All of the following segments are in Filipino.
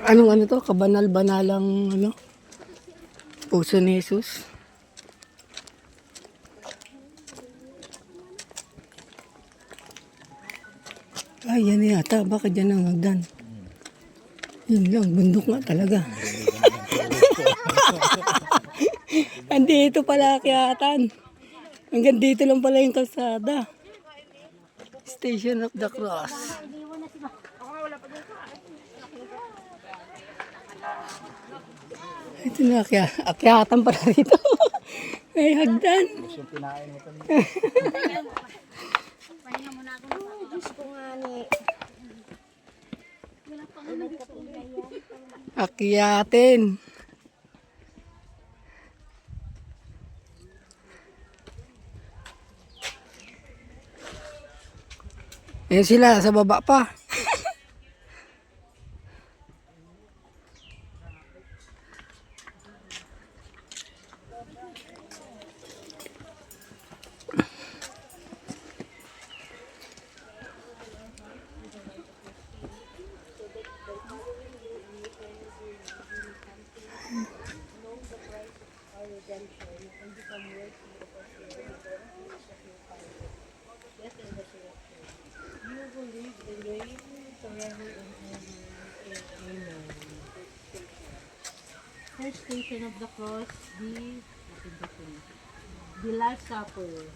Anong ano to? Kabanal-banalang ano? Puso ni Jesus. Ay, yan yata. Bakit yan ang hagdan? Yun lang, bundok nga talaga. Andito pala Akyatan. Hanggang dito lang pala yung kalsada. Station of the Cross. Ito na, Akyatan pala rito. May hagdan. Akyatin. Ayan sila, sa baba pa. First station of the cross, the Last Supper.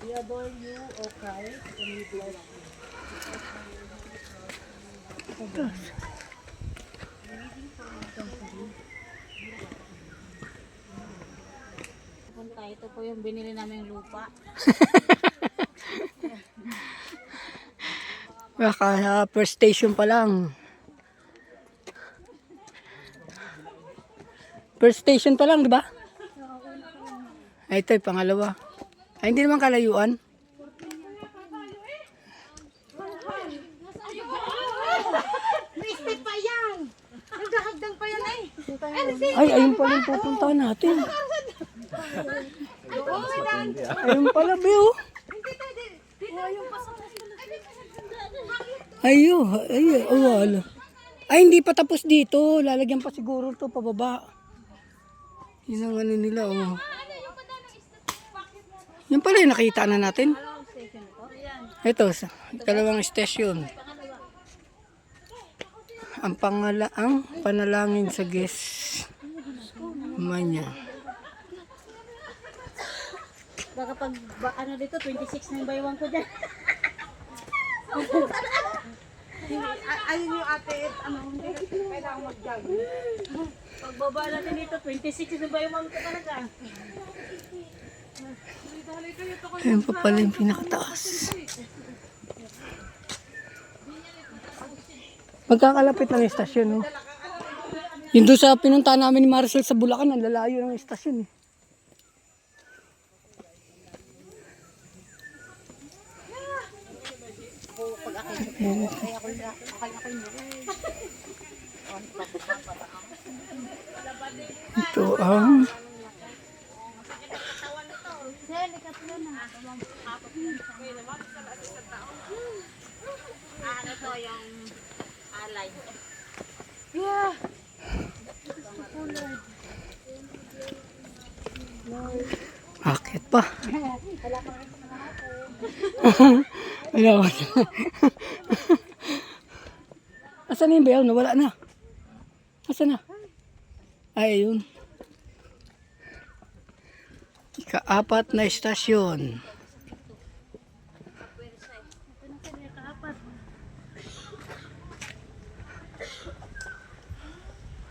We adore you, O Christ, and we bless you. Punta, ito po yung binili namin lupa. Baka first station pa lang. First station pa lang, di ba? Ay, ito yung pangalawa. Ay, hindi naman kalayuan. May step pa yan! Naghahagdan pa yan eh! Ay, ayun pala yung pupuntahan natin. Ayun pala, Beo. Ayo, wala. Ay, hindi pa tapos dito. Lalagyan pa siguro ito pababa. Yun ang ano nila, oh. Yan pala yung nakita na natin. Ito, dalawang estasyon. Ang panalangin sa Manya. Baka pag, ano dito, 26 na yung baywang ko dyan. Ayun yung ate, ano, hindi kailangan mag-jog. Pagbaba natin dito, 26 na baywang ko talaga. Ayun pa pala yung pinakataas. Magkakalapit ng estasyon, no? Yun doon sa pinunta namin ni Maricel sa Bulacan, ang lalayo ng estasyon, eh. Ito ang Ano to yung alay? akit pa. Wala. Asan na yung bayaw? Nawala na. Asan na? Ay, yun. Ikaapat na estasyon.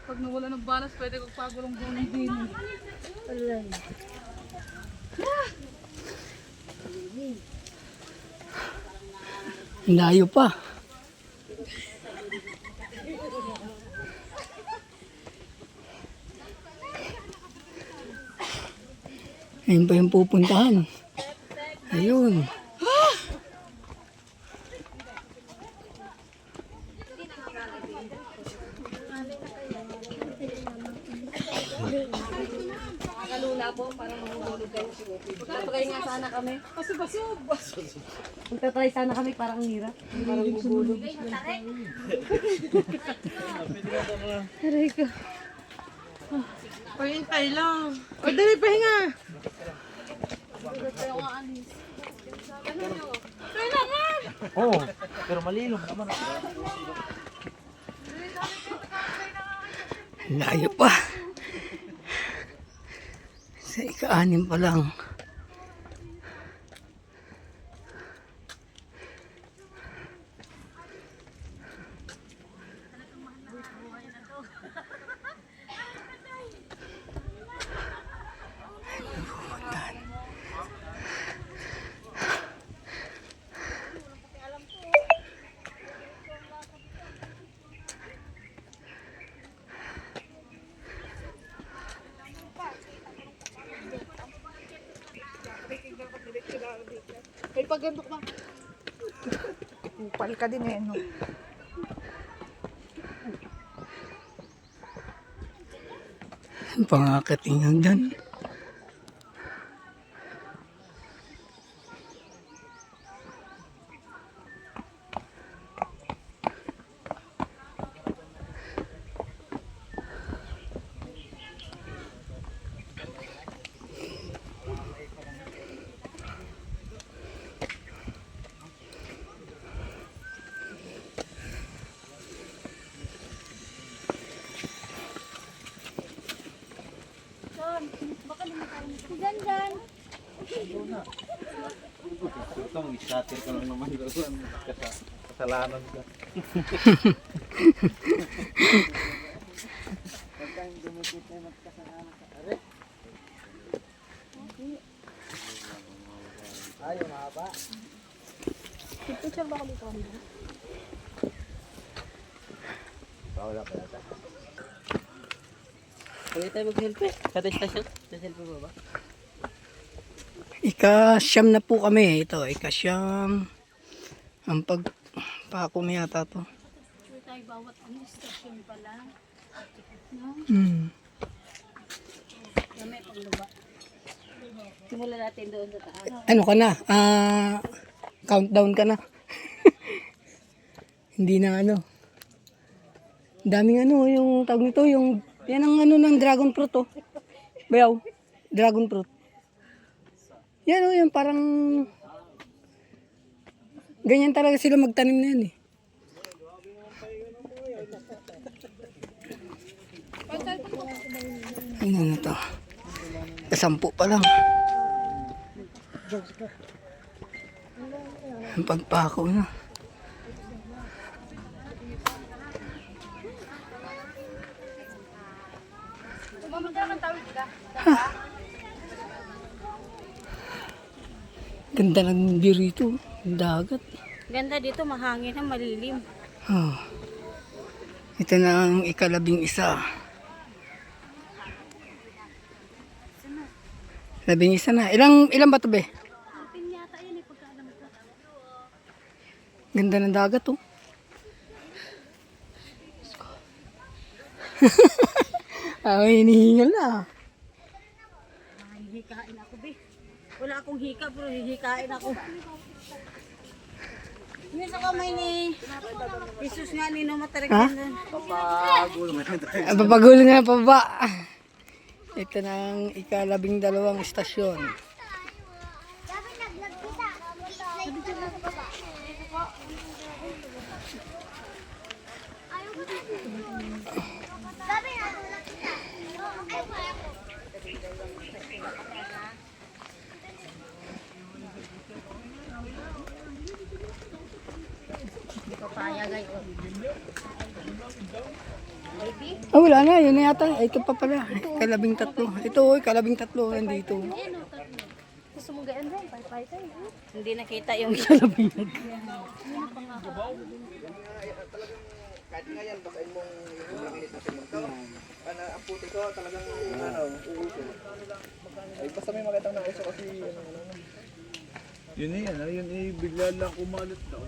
Pag nawala ng balas, pwede kong pagulong-gulong din. Alay. Layo pa. Ayun pa yung pupuntahan. Ayun. Nakalulaw. malabo para mahulog kayo. Magtatry nga sana kami. Magtatry sana kami parang hirap. Parang bubulog. Aray ko. Pahintay lang. O, dali, pahinga. Oo, pero malilom naman. Layo pa. Sa ika-anim pa lang. May pagandok na. Kupal ka din eh, no? Pangakating hanggan. Itong isatir ka lang naman doon. Kasalanan ka. Ayaw mahaba. Picture ba ako dito? Wala pa yata. Pwede tayo mag-selfie? Sa station? Sa selfie mo ba? Ika-siyam na po kami. Ito, ika-siyam. Ang pagpako mo yata to. Sure tayo bawat station pala. Kami paglaba. Simula natin doon sa taas. Ano ka na? Countdown ka na. Hindi na ano. Daming ano, yung tawag nito, yung yan ang ano ng dragon fruit oh. Bayaw, dragon fruit. Yan oh, yung parang ganyan talaga sila magtanim na yan eh. Ano na to? Kasampu pa lang. Ang pagpako na. Ganda ng view rito. Ang dagat. Ganda dito, mahangin na malilim. Oh. Ito na ang ika-11. 11 na. Ilang ba ito be? Pinyata yan eh, pagkaalam ko. Ganda ng dagat oh. Ay, hinihingal na. Hihikain ako, be. Wala akong hika, pero hihikain ako. Yung sa kamay ni Jesus nga, nino matarigyan doon. Papagulo nga pa ba? Ito na ang ika-12 istasyon. Ah, wala na. Yun na yata. Ito pa pala. Ika-13. Ito, ika-13 nandito. Gusto mo gaan doon? Pay-pay tayo. Hindi nakita yung kalabinag. Kahit nga yan, basahin mong yung langit na simuntaw. Ang puti ko talagang uuso. Ay, basta may makitang nauso kasi yun yan, yun bigla lang kumalit daw.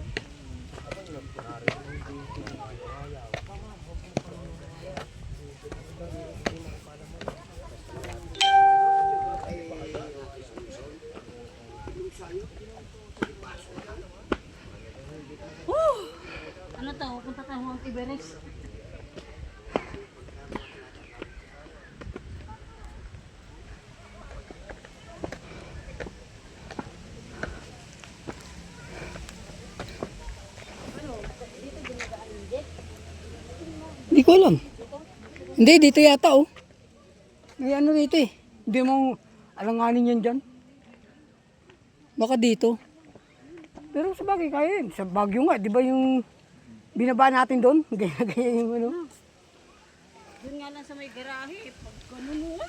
Ano to? Punta tayo Mount Everest. Hindi ko alam. Hindi, dito yata oh. May ano dito eh. Hindi mo alanganin yan dyan. Baka dito. Pero sa bagay kaya yun. Sa Baguio nga, di ba yung binaba natin doon? Gaya yung ano. Yun nga lang sa may garahe. Pag ganun mo.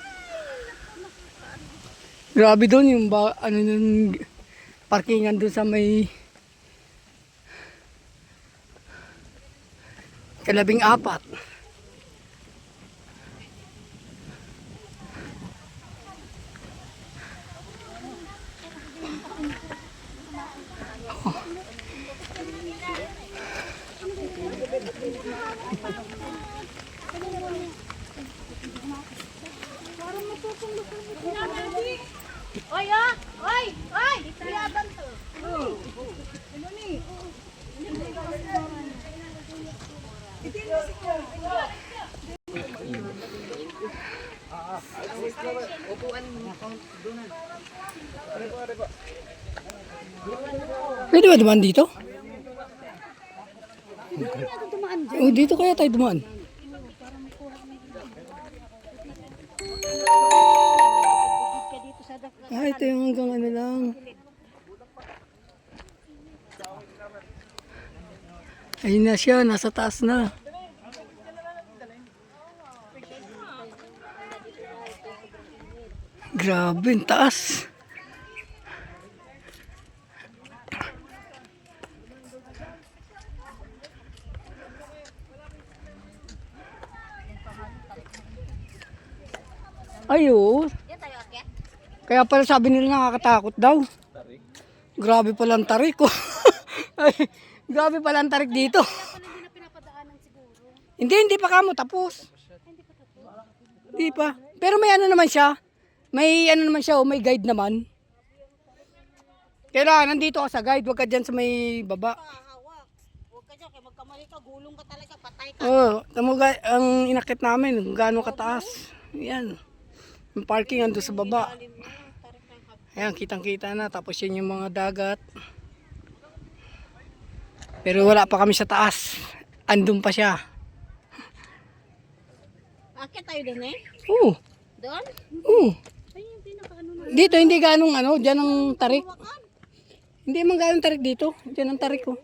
Grabe doon yung ano yung parkingan doon sa may Kalabing-4. Oy, ah! Oy! Oy! Liyaban to. Pwede ba dumaan dito? Oh, dito kaya tayo dumaan. Ah, ito yung hanggang ano lang. Ayun na siya, nasa taas na. Grabe, ang taas. Ayun. Kaya pala sabi nila nakakatakot daw. Grabe pala ang tarik ko. Ay, grabe pala ang tarik dito. Hindi pa kamo tapos. Hindi pa. Pero may ano naman siya. May ano naman siya, may guide naman. Kaya nandito ka sa guide, wag ka dyan sa may baba. Hawak. Huwag ka dyan. Kaya magkamali ka. Gulong ka talaga. Patay ka. Oo, ang inakit namin, kung gaano kataas. Yan. Yung parking ando sa baba. Ayan, kitang-kita na. Tapos yun yung mga dagat. Pero wala pa kami sa taas. Andun pa siya. Akit tayo doon eh. Oo. Doon? Oo. Ay, yung pinaka-ano na. Dito, hindi ganong ano, dyan ang tarik. Hindi man ganong tarik dito. Dyan ang tarik ko.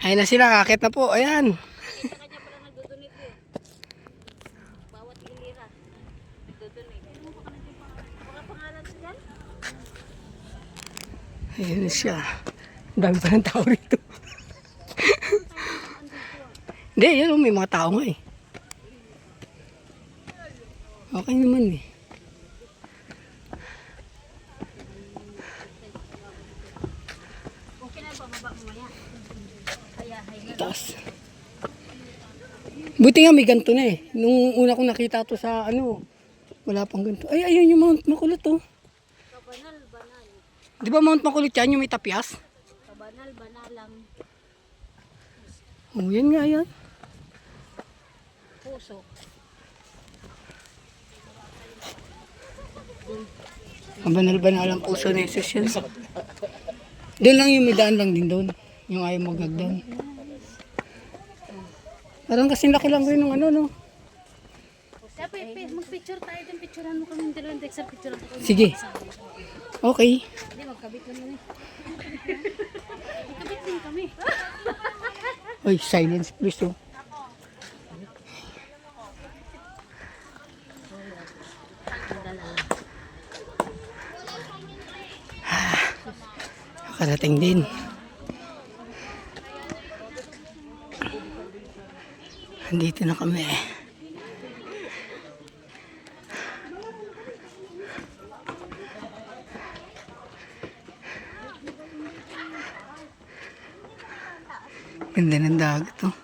Ayun na sila, kakit na po. Ayan. Sa kanya pala nagdodonate eh. Bawat hilira. Nagdodonate. Ano ba ka mga pangalan sa dyan? Ayun na siya. Ang dami pa ng tao rito. Hindi, yan may mga tao nga eh. Okay naman eh. Okay na pababa mamaya. Kaya, Taas. Buti nga may ganito na eh. Nung una kong nakita to sa ano, wala pang ganito. Ay, ayun yung Mount Makulit oh. Kabanal. Di ba Mount Makulit yan, yung may tapyas? Banalang Oh, yan nga yan. puso. Ang banal-banalang puso ni Jesus yan. Doon lang yung may daan lang din doon. Yung ayaw maghagdan. Parang kasing laki lang rin ng ano, no? Mag-picture tayo din. Picturean mo kami ng dalawang Dexter. Picturean ko kami. Sige. Okay. Hindi, magkabit naman eh. Magkabit din kami. Oy, silence please oh. Nakarating din. Andito na kami. Ganda ng dagat oh.